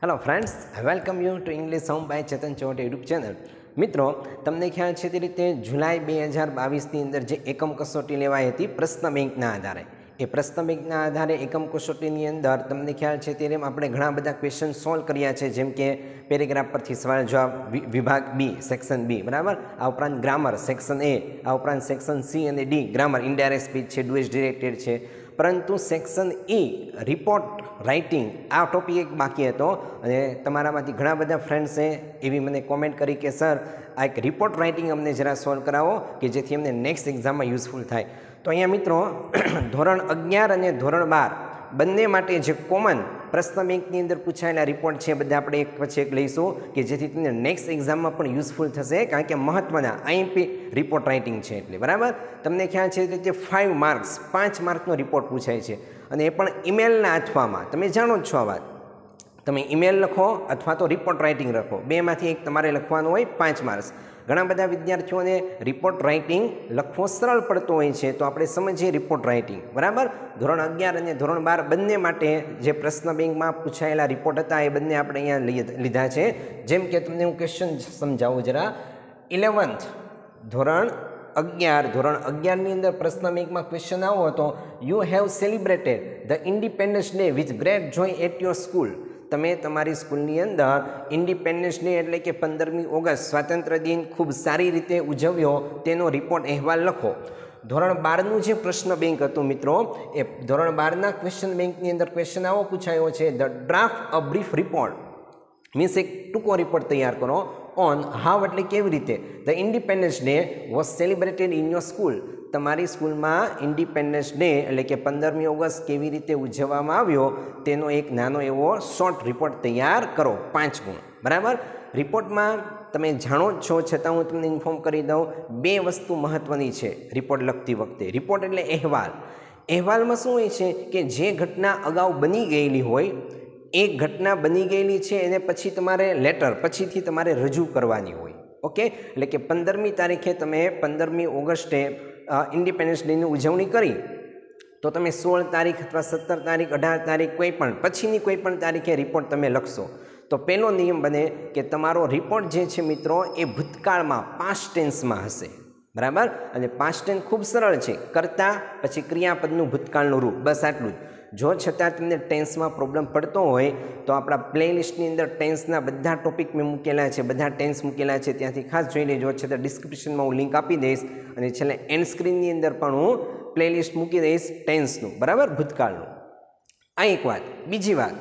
Hello friends, welcome you to English home by Chetan चौट YouTube channel. मित्रों, तमने ख्याल है ते रीते जुलाई 2022 अंदर जे एकम कसोटी लेवाई थी प्रश्न बेंकना आधारे ए प्रश्न बेंकना आधारे एकम कसोटीनी अंदर तमने ख्याल है तेरे आपणे घणा बधा क्वेश्चन सॉल्व कर्या छे, जेम के पेरेग्राफ परथी सवाल जवाब विभाग बी सेक्शन बी बराबर, आ उपरांत ग्रामर सेक्शन ए, आ उपरांत सेक्शन सी अने डी ग्रामर इनडायरेक्ट स्पीच है, डुएस डिरेक्टेड है, परंतु सेक्शन ई रिपोर्ट राइटिंग आ टॉपिक एक बाकी हतो अने तमारामांथी घणा बधा फ्रेंड्से एवी मने कॉमेंट करी के सर आ एक रिपोर्ट राइटिंग अमने जरा सॉल्व करावो के जेथी अमने नेक्स्ट एक्जाम में यूजफुल थाय। तो अहींया मित्रों धोरण 11 અને ધોરણ 12 બંને માટે જે કોમન પ્રશ્ન બેંકની અંદર પૂછાયેલા રિપોર્ટ છે બધા આપણે એક પછી એક લઈશું કે જેથી તમને નેક્સ્ટ એક્ઝામમાં પણ યુઝફુલ થશે, કારણ કે મહત્વના આઈએમપી રિપોર્ટ રાઇટિંગ છે એટલે બરાબર। તમને ખ્યાલ છે કે 5 માર્ક્સ 5 માર્કનો રિપોર્ટ પૂછાય છે અને એ પણ ઈમેલના અથવામાં। તમે જાણો જ છો આ વાત, તમે ઈમેલ લખો અથવા તો રિપોર્ટ રાઇટિંગ લખો, બેમાંથી એક તમારે લખવાનું હોય 5 માર્ક્સ। ઘણા બધા વિદ્યાર્થીઓને રિપોર્ટ રાઇટિંગ લખવો સરળ પડતો હોય છે, તો આપણે સમજીએ રિપોર્ટ રાઇટિંગ બરાબર। ધોરણ 11 અને ધોરણ 12 બંને માટે જે પ્રશ્ન બેંકમાં પૂછાયેલા રિપોર્ટ હતા એ બંને આપણે અહીંયા લીધા છે। જેમ કે તમને હું ક્વેશ્ચન સમજાવું જરા। 11th ધોરણ 11 ની અંદર પ્રશ્ન બેંકમાં ક્વેશ્ચન આવો હતો, you have celebrated the Independence Day with great joy at your school. તમે તમારી સ્કૂલની અંદર ઇન્ડિપેન્ડન્સ ડે એટલે કે 15મી ઓગસ્ટ સ્વાતંત્ર્ય દિન ખૂબ સારી રીતે ઉજવ્યો તેનો રિપોર્ટ અહેવાલ લખો। ધોરણ 12નું જે પ્રશ્ન બેંક હતું મિત્રો, એ ધોરણ 12ના ક્વેશ્ચન બેંકની અંદર ક્વેશ્ચન આવો પૂછાયો છે, the draft a brief report means એક ટૂંકો રિપોર્ટ તૈયાર કરો ઓન હાઉ એટલે કેવી રીતે the Independence day was celebrated in your school. તમારી સ્કૂલમાં ઇન્ડિપેન્ડન્સ ડે એટલે કે 15મી ઓગસ્ટ કેવી રીતે ઉજવવામાં આવ્યો તેનો એક નાનો એવો શોર્ટ રિપોર્ટ તૈયાર કરો, 5 ગુણ બરાબર। રિપોર્ટમાં તમે જાણો જ છો, છતાં હું તમને ઇન્ફોર્મ કરી દઉં, 2 વસ્તુ મહત્ત્વની છે રિપોર્ટ લખતી વખતે। રિપોર્ટ એટલે અહેવાલ। અહેવાલમાં શું હોય છે કે જે ઘટના અગાઉ બની ગયેલી હોય, એક ઘટના બની ગયેલી છે એને પછી તમારે લેટર પછીથી તમારે રજૂ કરવાની હોય, ઓકે। એટલે કે 15મી તારીખે તમે 15મી ઓગસ્ટે ઇન્ડિપેન્ડન્સ ડેની ઉજવણી કરી, તો તમે 16 તારીખ અથવા 17 તારીખ 18 તારીખ કોઈ પણ પછીની કોઈ પણ તારીખે રિપોર્ટ તમે લખશો તો પહેલો નિયમ બને કે તમારો રિપોર્ટ જે છે મિત્રો એ ભૂતકાળમાં પાસ્ટ ટેન્સમાં હશે બરાબર। અને પાસ્ટ ટેન્સ ખૂબ સરળ છે, કરતા પછી ક્રિયાપદનું ભૂતકાળનું રૂપ, બસ આટલું જ। જો છતાં તમને ટેન્સમાં પ્રોબ્લેમ પડતો હોય તો આપણા પ્લેલિસ્ટની અંદર ટેન્સના બધા ટોપિક મેં મૂકેલા છે, બધા ટેન્સ મૂકેલા છે, ત્યાંથી ખાસ જોઈ લેજો। છતાં ડિસ્ક્રિપ્શનમાં હું લિંક આપી દઈશ અને છેલ્લે એન્ડ સ્ક્રીનની અંદર પણ હું પ્લેલિસ્ટ મૂકી દઈશ ટેન્સનું બરાબર, ભૂતકાળનું। આ એક વાત। બીજી વાત,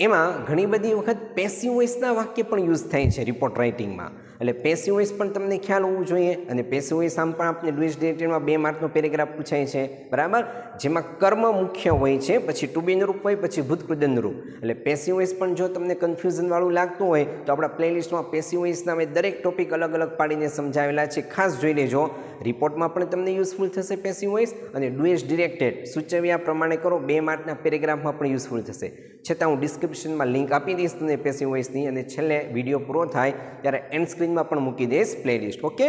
એમાં ઘણી બધી વખત પેસિવ વોઇસના વાક્ય પણ યુઝ થાય છે રિપોર્ટ રાઇટિંગમાં, એટલે પેસિવ વોઇસ પણ તમને ખ્યાલ હોવું જોઈએ। અને પેસિવ વોઇસ આમ પણ આપણે ડુએસ ડિરેક્ટેડમાં 2 માર્કનો પેરેગ્રાફ પૂછાય છે બરાબર, જેમાં કર્મ મુખ્ય હોય છે, પછી ટુ બીનું રૂપ હોય, પછી ભૂતકૃદનનું રૂપ। એટલે પેસિવ વોઇસ પણ જો તમને કન્ફ્યુઝનવાળું લાગતું હોય તો આપણા પ્લેલિસ્ટમાં પેસિવ વોઇસના મેં દરેક ટોપિક અલગ અલગ પાડીને સમજાવેલા છે, ખાસ જોઈ લેજો। રિપોર્ટમાં પણ તમને યુઝફુલ થશે પેસિવ વોઇસ, અને ડુએસ ડિરેક્ટેડ સૂચવ્યા પ્રમાણે કરો 2 માર્કના પેરેગ્રાફમાં પણ યુઝફુલ થશે। છતાં હું ડિસ્ક્રિપ્શનમાં લિંક આપી દઈશ તમને પેસિવ વોઇસની, અને છેલ્લે વિડીયો પૂરો થાય ત્યારે એન્ડ સ્ક્રીનમાં પણ મૂકી દઈશ પ્લેલિસ્ટ, ઓકે,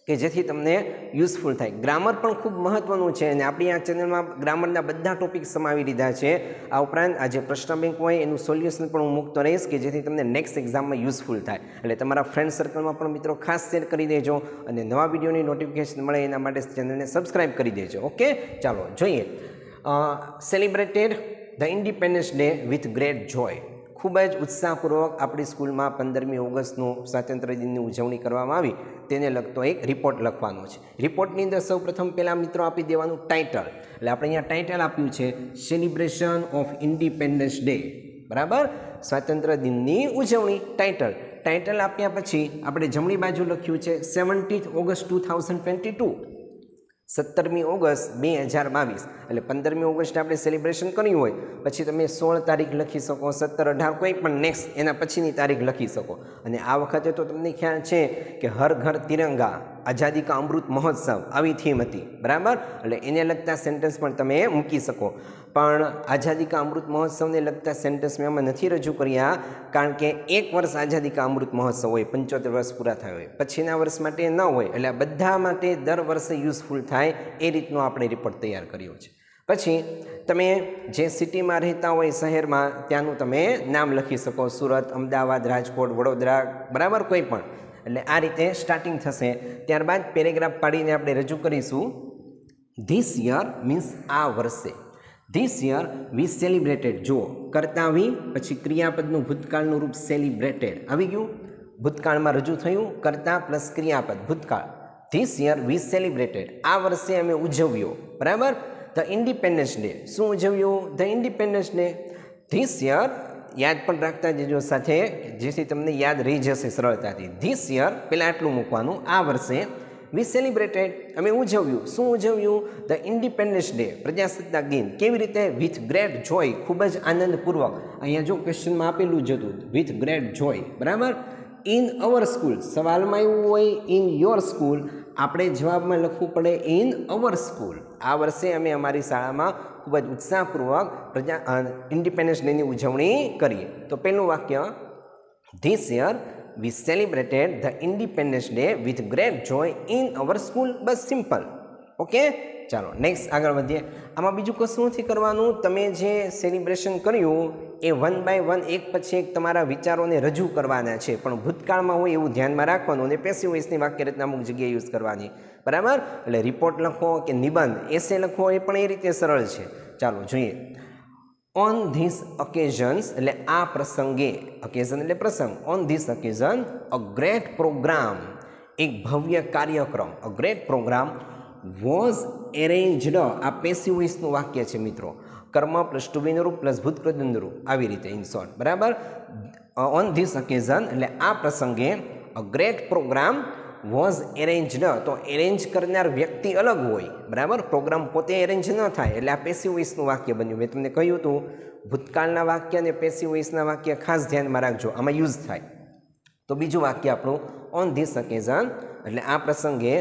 કે જેથી તમને યુઝફુલ થાય। ગ્રામર પણ ખૂબ મહત્ત્વનું છે અને આપણી આ ચેનલમાં ગ્રામરના બધા ટોપિક સમાવી લીધા છે। આ ઉપરાંત આ જે પ્રશ્ન બેંક હોય એનું સોલ્યુશન પણ હું મૂકતો રહીશ કે જેથી તમને નેક્સ્ટ એક્ઝામમાં યુઝફુલ થાય। એટલે તમારા ફ્રેન્ડ સર્કલમાં પણ મિત્રો ખાસ શેર કરી દેજો અને નવા વિડીયોની નોટિફિકેશન મળે એના માટે ચેનલને સબસ્ક્રાઈબ કરી દેજો, ઓકે। ચાલો જોઈએ, celebrated the Independence Day with great joy. ખૂબ જ ઉત્સાહપૂર્વક આપણી સ્કૂલમાં 15મી ઓગસ્ટનું સ્વાતંત્ર્ય દિનની ઉજવણી કરવામાં આવી તેને લગતો એક રિપોર્ટ લખવાનો છે। રિપોર્ટની અંદર સૌપ્રથમ પહેલાં મિત્રો આપી દેવાનું ટાઇટલ, એટલે આપણે અહીંયા ટાઇટલ આપ્યું છે સેલિબ્રેશન ઓફ ઇન્ડિપેન્ડન્સ ડે બરાબર, સ્વાતંત્ર્ય દિનની ઉજવણી, ટાઇટલ આપ્યા પછી આપણે જમણી બાજુ લખ્યું છે 17th ઓગસ્ટ 2022, 17મી ઓગસ્ટ 2022, એટલે 15મી ઓગસ્ટ આપણે સેલિબ્રેશન કર્યું હોય પછી તમે 16 તારીખ લખી શકો, 17, 18 કોઈ પણ નેક્સ્ટ એના પછીની તારીખ લખી શકો। અને આ વખતે તો તમને ખ્યાલ છે કે હર ઘર તિરંગા આઝાદી કા અમૃત મહોત્સવ આવી થીમ હતી બરાબર, એટલે એને લગતા સેન્ટેન્સ પણ તમે મૂકી શકો। પણ આઝાદી કા અમૃત મહોત્સવને લગતા સેન્ટેન્સ મેં આમાં નથી રજૂ કર્યા, કારણ કે 1 વર્ષ આઝાદી કા અમૃત મહોત્સવ હોય, 75 વર્ષ પૂરા થયા હોય, પછીના વર્ષ માટે ન હોય, એટલે બધા માટે દર વર્ષે યુઝફુલ થાય એ રીતનો આપણે રિપોર્ટ તૈયાર કર્યો છે પછી તમે જે સિટીમાં રહેતા હોય શહેરમાં ત્યાંનું તમે નામ લખી શકો, સુરત, અમદાવાદ, રાજકોટ, વડોદરા, બરાબર, કોઈ પણ. એટલે આ રીતે સ્ટાર્ટિંગ થશે. ત્યારબાદ પેરેગ્રાફ પાડીને આપણે રજૂ કરીશું. ધીસ યર મીન્સ આ વર્ષે. This year we celebrated. જુઓ, કરતા વી, પછી ક્રિયાપદનું ભૂતકાળનું રૂપ સેલિબ્રેટેડ આવી ગયું. ભૂતકાળમાં રજૂ થયું, કરતા પ્લસ ક્રિયાપદ ભૂતકાળ. This year we celebrated. આ વર્ષે અમે ઉજવ્યો, બરાબર. The Independence Day. શું ઉજવ્યું? The Independence Day. This year યાદ પણ રાખતા જજો સાથે, જેથી તમને યાદ રહી જશે સરળતાથી. ધીસ યર પહેલાં આટલું મૂકવાનું. આ વર્ષે વી સેલિબ્રેટેડ, અમે ઉજવ્યું. શું ઉજવ્યું? ધ ઇન્ડિપેન્ડન્સ ડે, પ્રજાસત્તાક દિન. કેવી રીતે? વિથ ગ્રેટ જોય, ખૂબ જ આનંદપૂર્વક. અહીંયા જો ક્વેશ્ચનમાં આપેલું જ હતું, વિથ ગ્રેટ જોય, બરાબર. ઇન અવર સ્કૂલ, સવાલમાં એવું હોય ઇન યોર સ્કૂલ, આપણે જવાબમાં લખવું પડે ઇન અવર સ્કૂલ. આ વર્ષે અમે અમારી શાળામાં ખૂબ જ ઉત્સાહપૂર્વક ઇન્ડિપેન્ડન્સ ડેની ઉજવણી કરીએ. તો પહેલું વાક્ય, this year we celebrated the Independence Day with great joy in our school. Bus simple. Okay, ચાલો નેક્સ્ટ આગળ વધીએ. આમાં બીજું કશું નથી કરવાનું. તમે જે સેલિબ્રેશન કર્યું એ 1 બાય 1 એક પછી એક તમારા વિચારોને રજૂ કરવાના છે, પણ ભૂતકાળમાં હોય એવું ધ્યાનમાં રાખવાનું. અને પેસિવ વોઇસની વાક્ય રચના અમુક જગ્યાએ યુઝ કરવાની, બરાબર. એટલે રિપોર્ટ લખો કે નિબંધ, એસે લખો, એ પણ એ રીતે સરળ છે. ચાલો જોઈએ. ઓન ધીસ ઓકેઝન્સ એટલે આ પ્રસંગે, ઓકેઝન એટલે પ્રસંગ. On this occasion a great programme, એક ભવ્ય કાર્યક્રમ, a great programme was arranged. આ પેસિવ વોઇસનું વાક્ય છે મિત્રો. કર્મ પ્લસ ટુ બીનું રૂપ પ્લસ ભૂતપ્રધાનનું રૂપ, આવી રીતે ઇન શોર્ટ, બરાબર. ઓન ધીસ ઓકેઝન એટલે આ પ્રસંગે અ ગ્રેટ પ્રોગ્રામ વોઝ એરેન્જડ. તો એરેન્જ કરનાર વ્યક્તિ અલગ હોય, બરાબર. પ્રોગ્રામ પોતે એરેન્જ ન થાય, એટલે આ પેસિવ વોઇસનું વાક્ય બન્યું. મેં તમને કહ્યું હતું, ભૂતકાળના વાક્ય અને પેસિવ વોઇસના વાક્ય ખાસ ધ્યાનમાં રાખજો, આમાં યુઝ થાય. તો બીજું વાક્ય આપણું ઓન ધીસ ઓકેઝન એટલે આ પ્રસંગે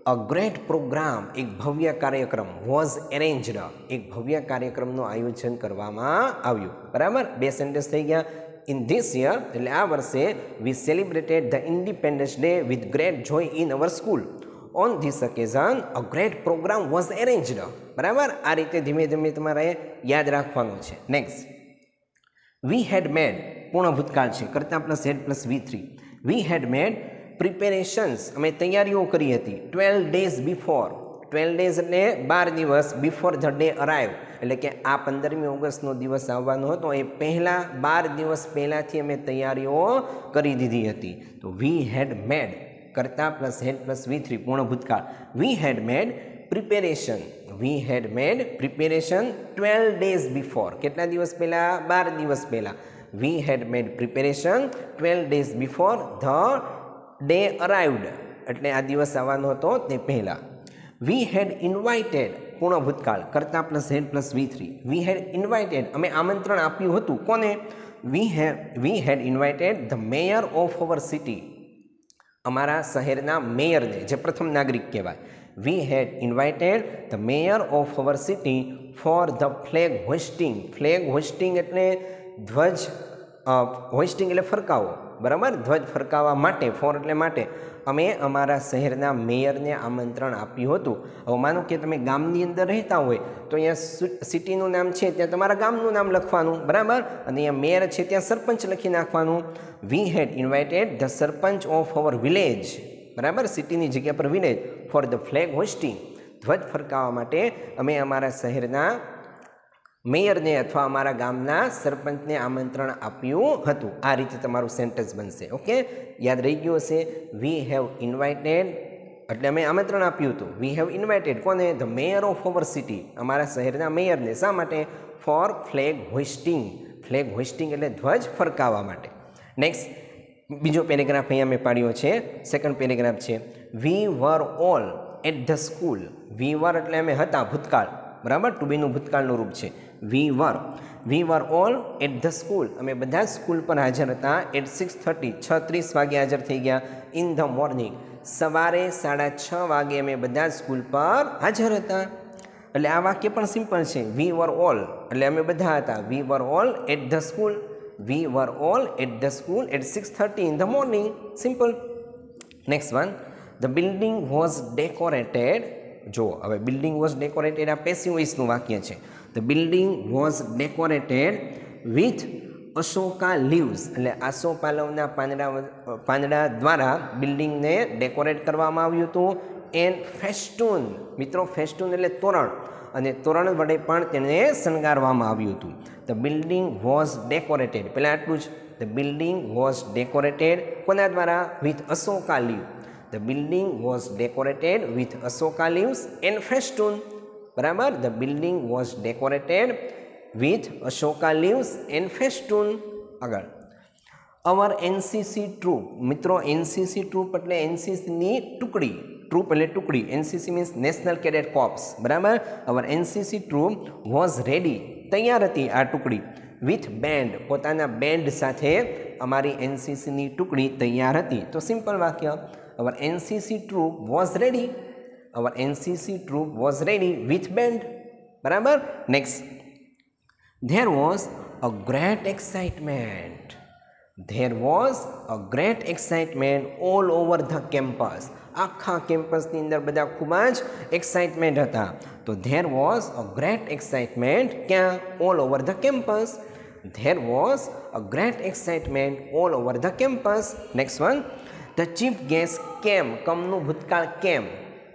અ ગ્રેટ પ્રોગ્રામ, એક ભવ્ય કાર્યક્રમ, વોઝ એરેન્જડ, એક ભવ્ય કાર્યક્રમનું આયોજન કરવામાં આવ્યું, બરાબર. બે સેન્ટેન્સ થઈ ગયા. ઇન ધીસ યર એટલે આ વર્ષે we celebrated the Independence Day with great joy in our school. On this occasion a great programme was arranged, બરાબર. આ રીતે ધીમે ધીમે તમારે યાદ રાખવાનું છે. નેક્સ્ટ, વી હેડ મેડ, પૂર્ણ ભૂતકાળ છે, કરતા plus had plus V3. We had made preparations, અમે તૈયારીઓ કરી હતી. 12 days બિફોર, 12 days એટલે 12 દિવસ, બિફોર ધ ડે અરાઇવ એટલે કે આ 15મી ઓગસ્ટનો દિવસ આવવાનો હતો એ પહેલાં 12 દિવસ પહેલાંથી અમે તૈયારીઓ કરી દીધી હતી. તો વી હેડ મેડ, કરતા પ્લસ હેડ પ્લસ V3, પૂર્ણ ભૂતકાળ. We had made preparation, we had made preparation 12 days before, કેટલા દિવસ પહેલાં? 12 દિવસ પહેલાં. We had made preparation 12 days before the day arrived એટલે આ દિવસ આવવાનો હતો તે પહેલાં. વી હેડ ઇન્વાઇટેડ, પૂર્ણ ભૂતકાળ, કરતા plus had plus V3. We had invited, અમે આમંત્રણ આપ્યું હતું. કોને? We had invited the mayor of our city, અમારા શહેરના મેયરને, જે પ્રથમ નાગરિક કહેવાય. We had invited the mayor of our city for the flag hoisting. Flag hoisting એટલે ધ્વજ, હોઇસ્ટિંગ એટલે ફરકાવો, બરાબર. ધ્વજ ફરકાવવા માટે, ફોર એટલે માટે, અમે અમારા શહેરના મેયરને આમંત્રણ આપ્યું હતું. હવે માનો કે તમે ગામની અંદર રહેતા હોય તો અહીંયા સિટીનું નામ છે ત્યાં તમારા ગામનું નામ લખવાનું, બરાબર. અને અહીંયા મેયર છે ત્યાં સરપંચ લખી નાખવાનું. We had invited the sarpanch of our village, બરાબર. સિટીની જગ્યા પર village. For the flag hoisting, ધ્વજ ફરકાવવા માટે અમે અમારા શહેરના મેયરને અથવા અમારા ગામના સરપંચને આમંત્રણ આપ્યું હતું. આ રીતે તમારું સેન્ટેન્સ બનશે. ઓકે, યાદ રહી ગયું હશે. વી હેવ ઇન્વાઇટેડ એટલે અમે આમંત્રણ આપ્યું હતું. વી હેવ ઇન્વાઇટેડ કોને? The mayor of our city, અમારા શહેરના મેયરને. શા માટે? For flag hoisting. Flag hoisting એટલે ધ્વજ ફરકાવવા માટે. નેક્સ્ટ, બીજો પેરેગ્રાફ અહીંયા મેં પાડ્યો છે, સેકન્ડ પેરેગ્રાફ છે. વી were all at the school. We વર એટલે અમે હતા, ભૂતકાળ, બરાબર. ટુ બીનું ભૂતકાળનું રૂપ છે. વી were all at the school, અમે બધા સ્કૂલ પર હાજર હતા. એટ 6:30, 6:30 વાગે હાજર થઈ ગયા. ઇન ધ મોર્નિંગ, સવારે 6:30 વાગે અમે બધા સ્કૂલ પર હાજર હતા. એટલે આ વાક્ય પણ સિમ્પલ છે. વી વર ઓલ એટલે અમે બધા હતા. We were all at the school. We were all at the school at 6:30 in the morning. Simple. Next one, the building was decorated જો હવે બિલ્ડિંગ વોઝ ડેકોરેટેડ આ પેસિવ વોઇસનું વાક્ય છે. The building was decorated with Ashoka leaves, એટલે આસોપાલવના પાંદડા દ્વારા બિલ્ડિંગને ડેકોરેટ કરવામાં આવ્યું હતું. એન્ડ ફેસ્ટૂન, મિત્રો ફેસ્ટૂન એટલે તોરણ, અને તોરણ વડે પણ તેને શણગારવામાં આવ્યું હતું. ધ બિલ્ડિંગ વોઝ ડેકોરેટેડ, પહેલાં આટલું જ. ધ બિલ્ડિંગ વોઝ ડેકોરેટેડ કોના દ્વારા? With Ashoka leave. The building was decorated with Ashoka leaves and festoon. બરાબર, the building was decorated with Ashoka leaves and festoon. આગળ, અવર એનસીસી ટ્રુપ, મિત્રો એનસીસી ટ્રુપ એટલે એનસીસીની ટુકડી, ટ્રુપ એટલે ટુકડી, NCC means national cadet corps. બરાબર, our NCC troop was ready, તૈયાર હતી આ ટુકડી. વિથ બેન્ડ, પોતાના બેન્ડ સાથે અમારી એનસીસીની ટુકડી તૈયાર હતી. તો સિમ્પલ વાક્ય, our NCC troop was ready, our NCC troop was ready with band. બરાબર, next, there was a great excitement. There was a great excitement all over the campus. આખા કેમ્પસની અંદર બધા ખૂબ જ એક્સાઇટમેન્ટ હતા. તો there was a great excitement ક્યાં? all over the campus. There was a great excitement all over the campus. Next one, the chief guest came. કમનું ભૂતકાળ came,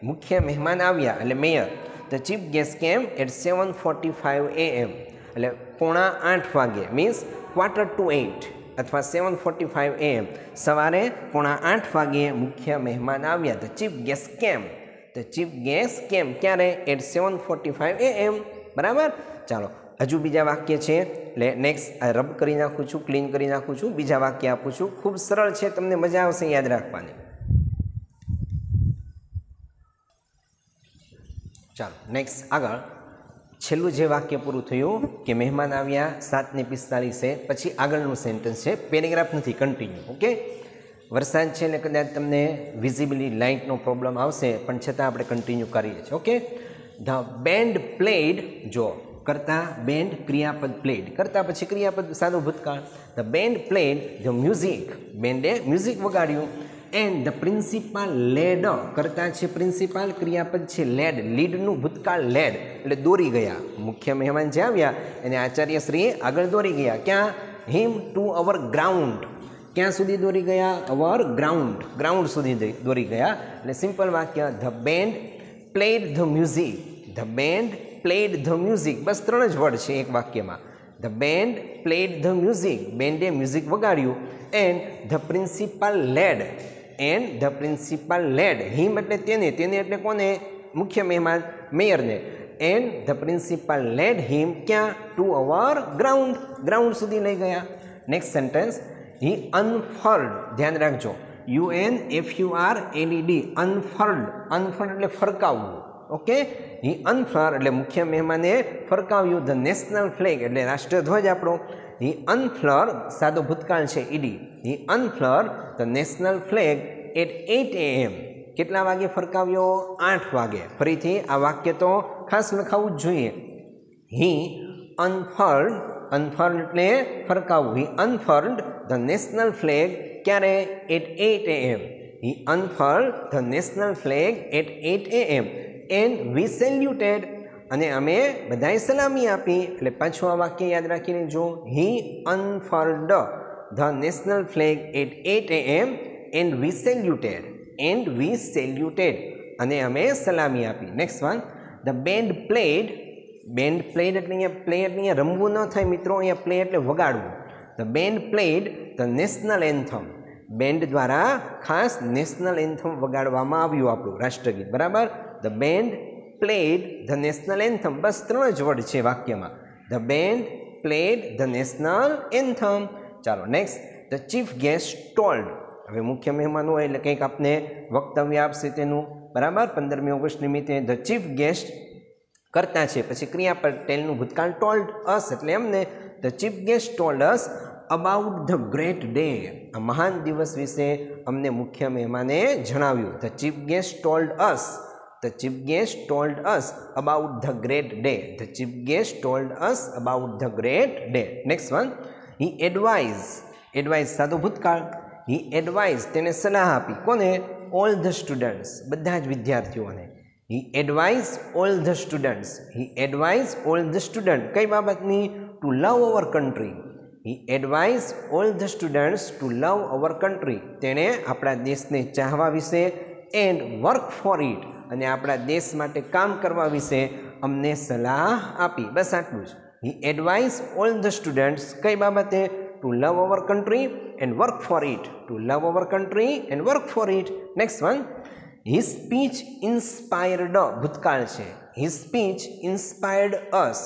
મુખ્ય મહેમાન આવ્યા એટલે mayor. The chief guest came at 7:45 AM, એટલે 7:45 વાગે, means 7:45 અથવા 7:45 AM, સવારે 7:45 વાગે મુખ્ય મહેમાન આવ્યા. The chief guest came, the chief guest came ક્યારે? At 7:45 AM. બરાબર, ચાલો હજુ બીજા વાક્ય છે, એટલે નેક્સ્ટ આ રબ કરી નાખું છું, ક્લીન કરી નાખું છું, બીજા વાક્ય આપું છું. ખૂબ સરળ છે, તમને મજા આવશે યાદ રાખવાની. ચાલો નેક્સ્ટ આગળ, છેલ્લું જે વાક્ય પૂરું થયું કે મહેમાન આવ્યા 7:45, પછી આગળનું સેન્ટેન્સ છે, પેરેગ્રાફ નથી, કન્ટિન્યુ. ઓકે, વરસાદ છે એટલે કદાચ તમને વિઝિબિલિટી લાઇટનો પ્રોબ્લેમ આવશે, પણ છતાં આપણે કન્ટિન્યુ કરીએ છીએ. ઓકે, ધ બેન્ડ પ્લેડ, જો કરતા બેન્ડ ક્રિયાપદ પ્લેડ, કરતા પછી ક્રિયાપદ સાદું ભૂતકાળ. The band played the music, બેન્ડે મ્યુઝિક વગાડ્યું. એન્ડ ધ પ્રિન્સિપાલ લેડ, કરતા છે પ્રિન્સિપાલ, ક્રિયાપદ છે લેડ, લીડનું ભૂતકાળ લેડ એટલે દોરી ગયા. મુખ્ય મહેમાન જે આવ્યા એને આચાર્યશ્રી આગળ દોરી ગયા. ક્યાં? Him to our ground. ક્યાં સુધી દોરી ગયા? અવર ગ્રાઉન્ડ, ગ્રાઉન્ડ સુધી દોરી ગયા. એટલે સિમ્પલ વાક્ય, the band played the music. The band played the music, બસ 3 જ વર્ડ છે એક વાક્યમાં. The band played the music, બેન્ડે મ્યુઝિક વગાડ્યું. And the principal led, and the principal led, him એટલે તેને, તેને એટલે કોને? મુખ્ય મહેમાન મેયરને. And the principal led him ક્યાં? ટુ અવર ગ્રાઉન્ડ, ગ્રાઉન્ડ સુધી લઈ ગયા. નેક્સ્ટ સેન્ટેન્સ, હી અનફર્ડ, ધ્યાન રાખજો, UNFURLED, અનફર્ડ, અનફર્ડ એટલે ફરકાવવું. ઓકે, હી અનફર્ડ એટલે મુખ્ય મહેમાને ફરકાવ્યું. ધ નેશનલ ફ્લેગ એટલે રાષ્ટ્રધ્વજ આપણો. હી અનફ્લર, સાદો ભૂતકાળ છે ED. He unfurl the national flag at 8 AM, કેટલા વાગે ફરકાવ્યો? 8 વાગે. ફરીથી આ વાક્ય તો ખાસ લખાવવું જ જોઈએ. હી અનફર્ડ, અનફર્ડ એટલે ફરકાવવું. He unfurled the national flag ક્યારે? At 8 AM. He unfurled the national flag at 8 AM and we saluted, અને અમે બધાએ સલામી આપી. એટલે પાછું આ વાક્ય યાદ રાખીને જો, he unfurled the national flag at 8 AM and we saluted, and we saluted, અને અમે સલામી આપી. Next one, the band played, band played એટલે અહીંયા પ્લે એટલે અહીંયા રમવું ન થાય મિત્રો, અહીંયા પ્લે એટલે વગાડવું. The band played the national anthem, band દ્વારા ખાસ નેશનલ એન્થમ વગાડવામાં આવ્યું આપણું રાષ્ટ્રગીત. બરાબર, the band played the national anthem, બસ 3 જ વર્ડ છે વાક્યમાં. The band played the national anthem. ચાલો next, the chief guest told, હવે મુખ્ય મહેમાન હોય એટલે કંઈક આપને વક્તવ્ય આપશે તેનું. બરાબર, 15મી ઓગસ્ટ નિમિત્તે ધ ચીફ ગેસ્ટ કરતા છે, પછી ક્રિયાપદ ટેલનું ભૂતકાળ ટોલ્ડ અસ એટલે એમને. The chief guest told us about the great day, આ મહાન દિવસ વિશે અમને મુખ્ય મહેમાને જણાવ્યું. The chief guest told us, the chief guest told us about the great day. The chief guest told us about the great day. Next one, he advised, advised સાદો ભૂતકાળ. he advised તેને સલાહ આપી. કોને? all the students, બધા જ વિદ્યાર્થીઓને. He advise all the students, he advise all the student कई बाबतनी to love our country, he advise all the students to love our country तेणे आपણા દેશને ચાહવા વિશે એન્ડ વર્ક ફોર ઇટ અને આપણા દેશ માટે કામ કરવા વિશે અમને સલાહ આપી. બસ આટલું જ. He advise all the students कई बाबते to love our country and work for it, to love our country and work for it. Next one, he speech inspired भूतकाळ छे, ही स्पीच इंस्पायर्ड अस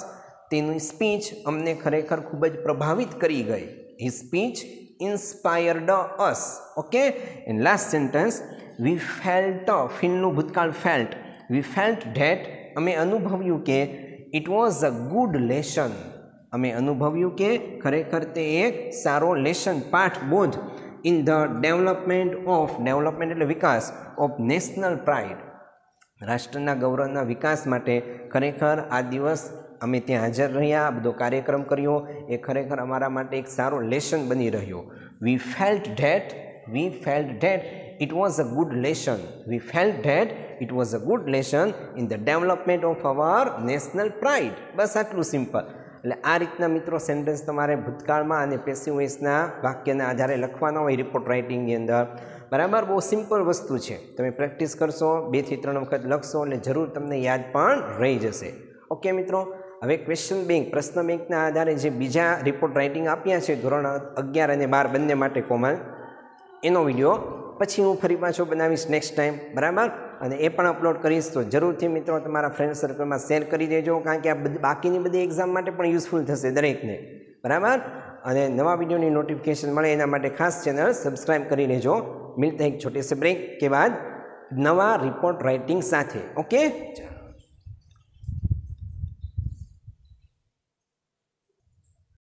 तेनी स्पीच अमने खरेखर खूब ज प्रभावित करी गई. He speech inspired us. Okay. And last sentence, we felt, फीलનું ભૂતકાળ फेल्ट, वी फेल्ट डेट अमे अनुभव्યું के it was a good lesson, अमे अनुभव्યું के खरेखर ते एक सारो लेसन पाठ बोध इन ध डेवलपमेंट ऑफ, डेवलपमेंट एटले विकास ऑफ नेशनल प्राइड, राष्ट्रना गौरवना विकास माटे खरेखर आ दिवस अमे त्यां हाजर रह्या, बधो कार्यक्रम कर्यो ए खरेखर अमारा माटे एक सारो लेसन बनी रह्यो. We felt that it was a good lesson, we felt that it was a good lesson in the development of our national pride. બસ આટલું સિમ્પલ. એટલે આ રીતના મિત્રો સેન્ટેન્સ તમારે ભૂતકાળમાં અને પેસિવ વોઇસના વાક્યના આધારે લખવાના હોય રિપોર્ટ રાઇટિંગની અંદર. બરાબર, બહુ સિમ્પલ વસ્તુ છે. તમે પ્રેક્ટિસ કરશો, 2 થી 3 વખત લખશો એટલે જરૂર તમને યાદ પણ રહી જશે. ઓકે મિત્રો, હવે ક્વેશ્ચન બેંક, પ્રશ્ન બેંકના આધારે જે બીજા રિપોર્ટ રાઇટિંગ આપ્યા છે ધોરણ 11 અને 12 બંને માટે કોમન, એનો વિડીયો પછી હું ફરી પાછો બનાવીશ નેક્સ્ટ ટાઈમ. બરાબર, અને એ પણ અપલોડ કરીશ. તો જરૂરથી મિત્રો તમારા ફ્રેન્ડ સર્કલમાં શેર કરી દેજો, કારણ કે આ બાકીની બધી એક્ઝામ માટે પણ યુઝફુલ થશે દરેકને. બરાબર, અને નવા વિડીયોની નોટિફિકેશન મળે એના માટે ખાસ ચેનલ સબસ્ક્રાઈબ કરી લેજો. મિલતે એક છોટે સે બ્રેક કે બાદ નવા રિપોર્ટ રાઇટિંગ સાથે. ઓકે.